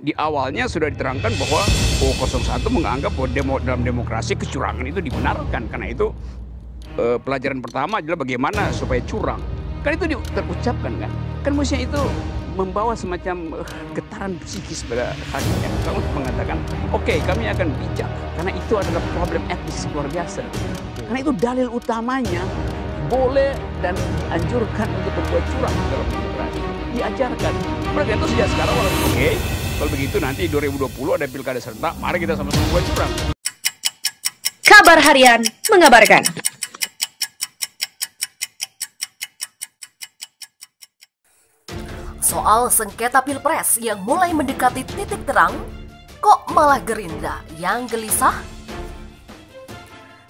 Di awalnya sudah diterangkan bahwa 01 menganggap bahwa dalam demokrasi kecurangan itu dibenarkan. Karena itu pelajaran pertama adalah bagaimana supaya curang. Kan itu terucapkan kan. Kan mestinya itu membawa semacam getaran psikis pada hakimnya. Kamu mengatakan, oke, kami akan bijak. Karena itu adalah problem etis luar biasa. Karena itu dalil utamanya boleh dan dianjurkan untuk berbuat curang dalam demokrasi. Diajarkan. Mereka itu sejak sekarang oke. Kalau begitu nanti 2020 ada pilkada serentak, mari kita sama-sama buat curang. Kabar Harian mengabarkan. Soal sengketa Pilpres yang mulai mendekati titik terang, kok malah Gerindra yang gelisah?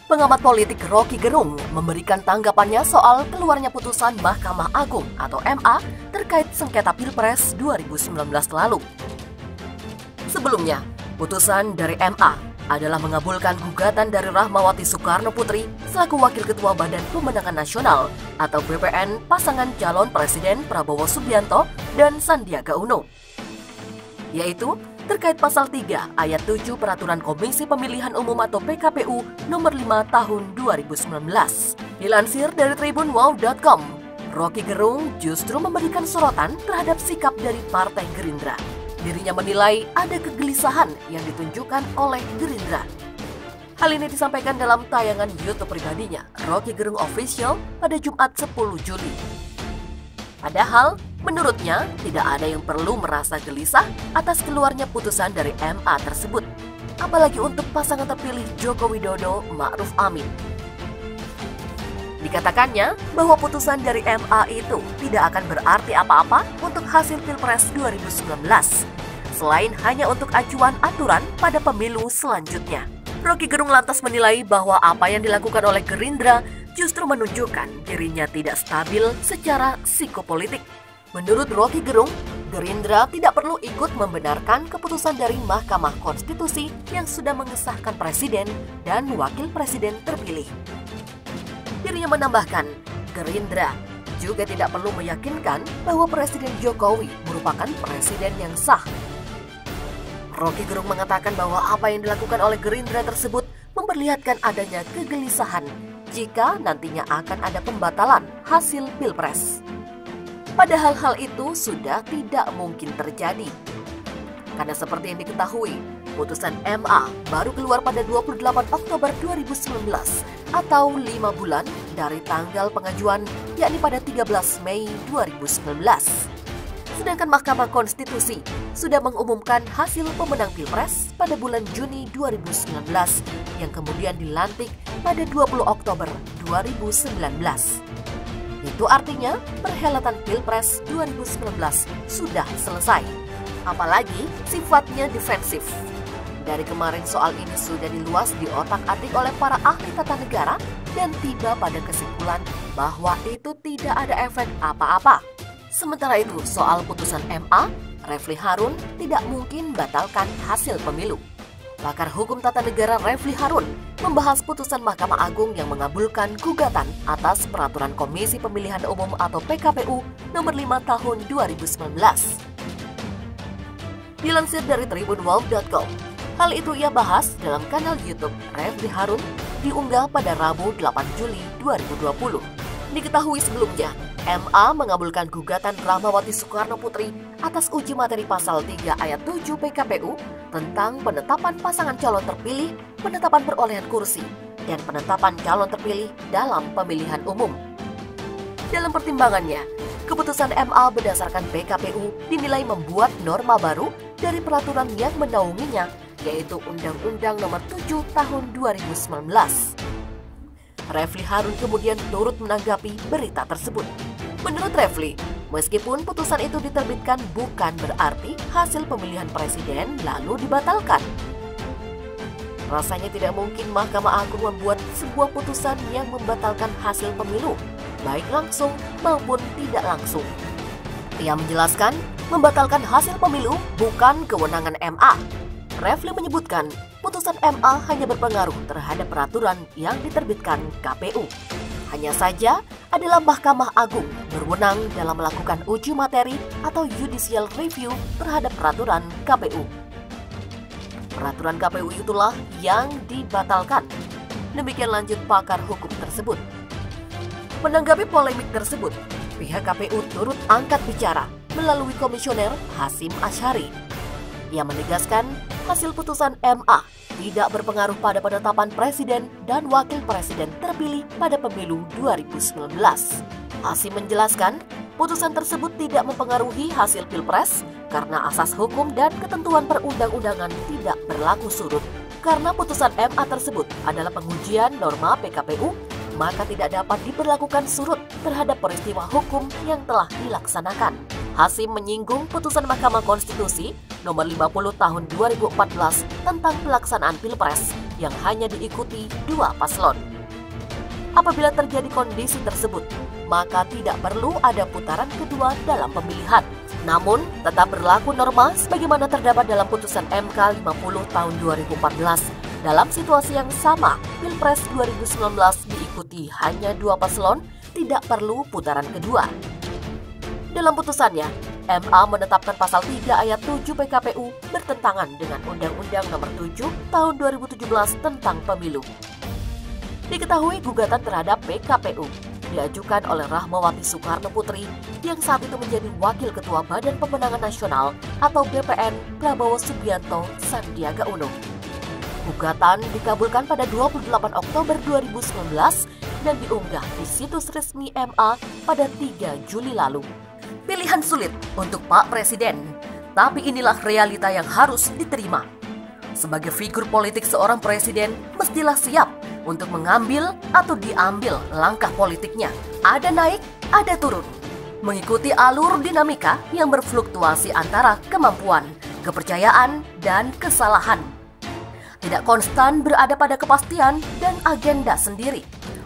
Pengamat politik Rocky Gerung memberikan tanggapannya soal keluarnya putusan Mahkamah Agung atau MA terkait sengketa Pilpres 2019 lalu. Sebelumnya, putusan dari MA adalah mengabulkan gugatan dari Rahmawati Soekarno Putri selaku Wakil Ketua Badan Pemenangan Nasional atau BPN pasangan calon Presiden Prabowo Subianto dan Sandiaga Uno, yaitu terkait pasal 3 ayat 7 Peraturan Komisi Pemilihan Umum atau PKPU nomor 5 tahun 2019. Dilansir dari tribunwow.com, Rocky Gerung justru memberikan sorotan terhadap sikap dari Partai Gerindra. Dirinya menilai ada kegelisahan yang ditunjukkan oleh Gerindra. Hal ini disampaikan dalam tayangan YouTube pribadinya, Rocky Gerung Official, pada Jumat 10 Juli. Padahal, menurutnya tidak ada yang perlu merasa gelisah atas keluarnya putusan dari MA tersebut, apalagi untuk pasangan terpilih Joko Widodo Ma'ruf Amin. Dikatakannya bahwa putusan dari MA itu tidak akan berarti apa-apa untuk hasil Pilpres 2019, selain hanya untuk acuan aturan pada pemilu selanjutnya. Rocky Gerung lantas menilai bahwa apa yang dilakukan oleh Gerindra justru menunjukkan dirinya tidak stabil secara psikopolitik. Menurut Rocky Gerung, Gerindra tidak perlu ikut membenarkan keputusan dari Mahkamah Konstitusi yang sudah mengesahkan presiden dan wakil presiden terpilih. Dirinya menambahkan, Gerindra juga tidak perlu meyakinkan bahwa Presiden Jokowi merupakan presiden yang sah. Rocky Gerung mengatakan bahwa apa yang dilakukan oleh Gerindra tersebut memperlihatkan adanya kegelisahan jika nantinya akan ada pembatalan hasil Pilpres. Padahal hal itu sudah tidak mungkin terjadi. Karena seperti yang diketahui, putusan MA baru keluar pada 28 Oktober 2019 atau 5 bulan dari tanggal pengajuan, yakni pada 13 Mei 2019. Sedangkan Mahkamah Konstitusi sudah mengumumkan hasil pemenang Pilpres pada bulan Juni 2019 yang kemudian dilantik pada 20 Oktober 2019. Itu artinya perhelatan Pilpres 2019 sudah selesai. Apalagi sifatnya defensif. Dari kemarin soal ini sudah diluas diotak-atik oleh para ahli tata negara dan tiba pada kesimpulan bahwa itu tidak ada efek apa-apa. Sementara itu soal putusan MA, Refli Harun tidak mungkin batalkan hasil pemilu. Pakar hukum tata negara Refli Harun membahas putusan Mahkamah Agung yang mengabulkan gugatan atas Peraturan Komisi Pemilihan Umum atau PKPU nomor 5 tahun 2019. Dilansir dari tribunwow.com, hal itu ia bahas dalam kanal YouTube Refli Harun diunggah pada Rabu 8 Juli 2020. Diketahui sebelumnya, MA mengabulkan gugatan Rahmawati Soekarno Putri atas uji materi pasal 3 ayat 7 PKPU tentang penetapan pasangan calon terpilih, penetapan perolehan kursi, dan penetapan calon terpilih dalam pemilihan umum. Dalam pertimbangannya, keputusan MA berdasarkan PKPU dinilai membuat norma baru dari peraturan yang menaunginya, yaitu Undang-Undang Nomor 7 Tahun 2019. Refli Harun kemudian turut menanggapi berita tersebut. Menurut Refli, meskipun putusan itu diterbitkan bukan berarti hasil pemilihan presiden lalu dibatalkan. Rasanya tidak mungkin Mahkamah Agung membuat sebuah putusan yang membatalkan hasil pemilu, baik langsung maupun tidak langsung. Ia menjelaskan, membatalkan hasil pemilu bukan kewenangan MA. Refli menyebutkan, putusan MA hanya berpengaruh terhadap peraturan yang diterbitkan KPU. Hanya saja adalah Mahkamah Agung berwenang dalam melakukan uji materi atau judicial review terhadap peraturan KPU. Peraturan KPU itulah yang dibatalkan. Demikian lanjut pakar hukum tersebut. Menanggapi polemik tersebut, pihak KPU turut angkat bicara melalui Komisioner Hasyim Asyari. Ia menegaskan hasil putusan MA tidak berpengaruh pada penetapan presiden dan wakil presiden terpilih pada pemilu 2019. Hasyim menjelaskan, putusan tersebut tidak mempengaruhi hasil Pilpres karena asas hukum dan ketentuan perundang-undangan tidak berlaku surut. Karena putusan MA tersebut adalah pengujian norma PKPU, maka tidak dapat diberlakukan surut terhadap peristiwa hukum yang telah dilaksanakan. Hasyim menyinggung putusan Mahkamah Konstitusi nomor 50 tahun 2014 tentang pelaksanaan Pilpres yang hanya diikuti 2 paslon. Apabila terjadi kondisi tersebut, maka tidak perlu ada putaran kedua dalam pemilihan. Namun, tetap berlaku norma sebagaimana terdapat dalam putusan MK 50 tahun 2014. Dalam situasi yang sama, Pilpres 2019 diikuti hanya 2 paslon, tidak perlu putaran kedua. Dalam putusannya, MA menetapkan pasal 3 ayat 7 PKPU bertentangan dengan Undang-Undang Nomor 7 Tahun 2017 tentang Pemilu. Diketahui gugatan terhadap PKPU diajukan oleh Rahmawati Soekarno Putri yang saat itu menjadi Wakil Ketua Badan Pemenangan Nasional atau BPN Prabowo Subianto Sandiaga Uno. Gugatan dikabulkan pada 28 Oktober 2019 dan diunggah di situs resmi MA pada 3 Juli lalu. Pilihan sulit untuk Pak Presiden, tapi inilah realita yang harus diterima. Sebagai figur politik seorang presiden mestilah siap untuk mengambil atau diambil langkah politiknya. Ada naik, ada turun. Mengikuti alur dinamika yang berfluktuasi antara kemampuan, kepercayaan, dan kesalahan. Tidak konstan berada pada kepastian dan agenda sendiri.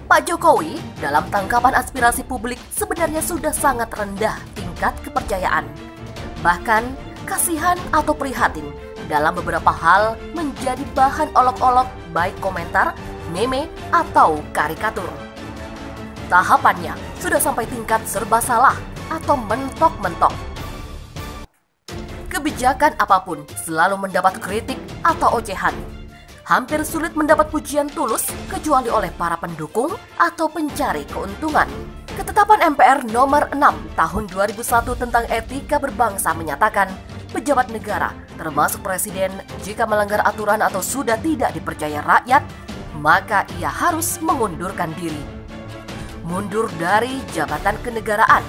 Pak Jokowi dalam tangkapan aspirasi publik sebenarnya sudah sangat rendah tingkat kepercayaan. Bahkan kasihan atau prihatin dalam beberapa hal menjadi bahan olok-olok baik komentar, meme, atau karikatur. Tahapannya sudah sampai tingkat serba salah atau mentok-mentok. Kebijakan apapun selalu mendapat kritik atau ocehan. Hampir sulit mendapat pujian tulus kecuali oleh para pendukung atau pencari keuntungan. Ketetapan MPR nomor 6 tahun 2001 tentang etika berbangsa menyatakan pejabat negara termasuk presiden jika melanggar aturan atau sudah tidak dipercaya rakyat, maka ia harus mengundurkan diri. Mundur dari jabatan kenegaraan.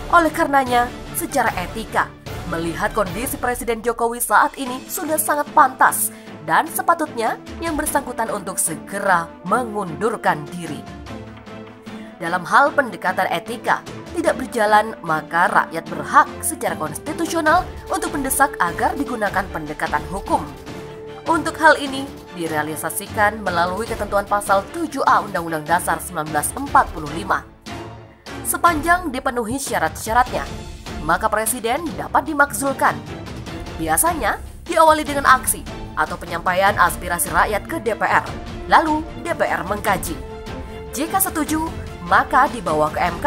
Oleh karenanya, secara etika, melihat kondisi Presiden Jokowi saat ini sudah sangat pantas dan sepatutnya yang bersangkutan untuk segera mengundurkan diri. Dalam hal pendekatan etika tidak berjalan, maka rakyat berhak secara konstitusional untuk mendesak agar digunakan pendekatan hukum. Untuk hal ini direalisasikan melalui ketentuan pasal 7A Undang-Undang Dasar 1945. Sepanjang dipenuhi syarat-syaratnya, maka presiden dapat dimakzulkan. Biasanya diawali dengan aksi atau penyampaian aspirasi rakyat ke DPR, lalu DPR mengkaji. Jika setuju, maka dibawa ke MK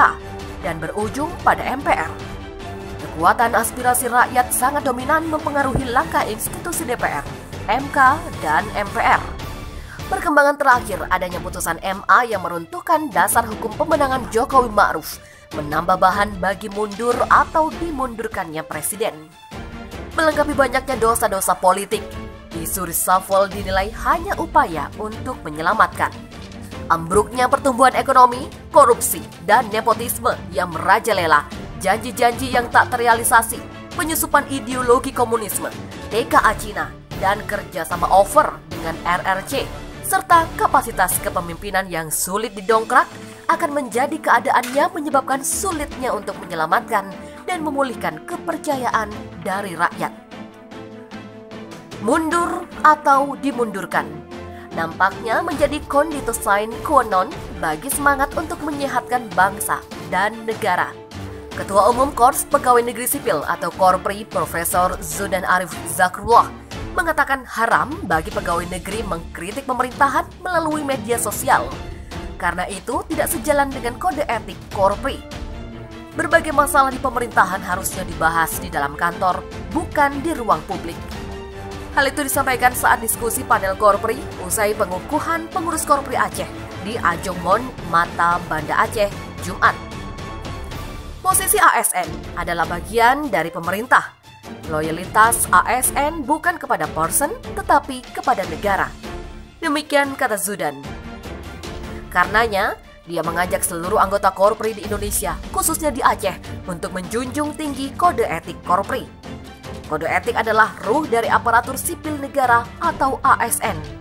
dan berujung pada MPR. Kekuatan aspirasi rakyat sangat dominan mempengaruhi langkah institusi DPR, MK, dan MPR. Perkembangan terakhir adanya putusan MA yang meruntuhkan dasar hukum pemenangan Jokowi Ma'ruf, menambah bahan bagi mundur atau dimundurkannya presiden. Melengkapi banyaknya dosa-dosa politik, isu reshuffle dinilai hanya upaya untuk menyelamatkan. Ambruknya pertumbuhan ekonomi, korupsi, dan nepotisme yang merajalela, janji-janji yang tak terrealisasi, penyusupan ideologi komunisme, TKA Cina, dan kerjasama over dengan RRC, serta kapasitas kepemimpinan yang sulit didongkrak akan menjadi keadaan yang menyebabkan sulitnya untuk menyelamatkan dan memulihkan kepercayaan dari rakyat. Mundur atau dimundurkan nampaknya menjadi condito sine qua non bagi semangat untuk menyehatkan bangsa dan negara. Ketua Umum Korps Pegawai Negeri Sipil atau Korpri Profesor Zudan Arif Zakrullah mengatakan haram bagi pegawai negeri mengkritik pemerintahan melalui media sosial. Karena itu tidak sejalan dengan kode etik Korpri. Berbagai masalah di pemerintahan harusnya dibahas di dalam kantor, bukan di ruang publik. Hal itu disampaikan saat diskusi panel Korpri usai pengukuhan pengurus Korpri Aceh di Ajongmon, Mata, Banda Aceh, Jumat. Posisi ASN adalah bagian dari pemerintah. Loyalitas ASN bukan kepada person, tetapi kepada negara. Demikian kata Zudan. Karenanya, dia mengajak seluruh anggota Korpri di Indonesia, khususnya di Aceh, untuk menjunjung tinggi kode etik Korpri. Kode etik adalah ruh dari aparatur sipil negara atau ASN.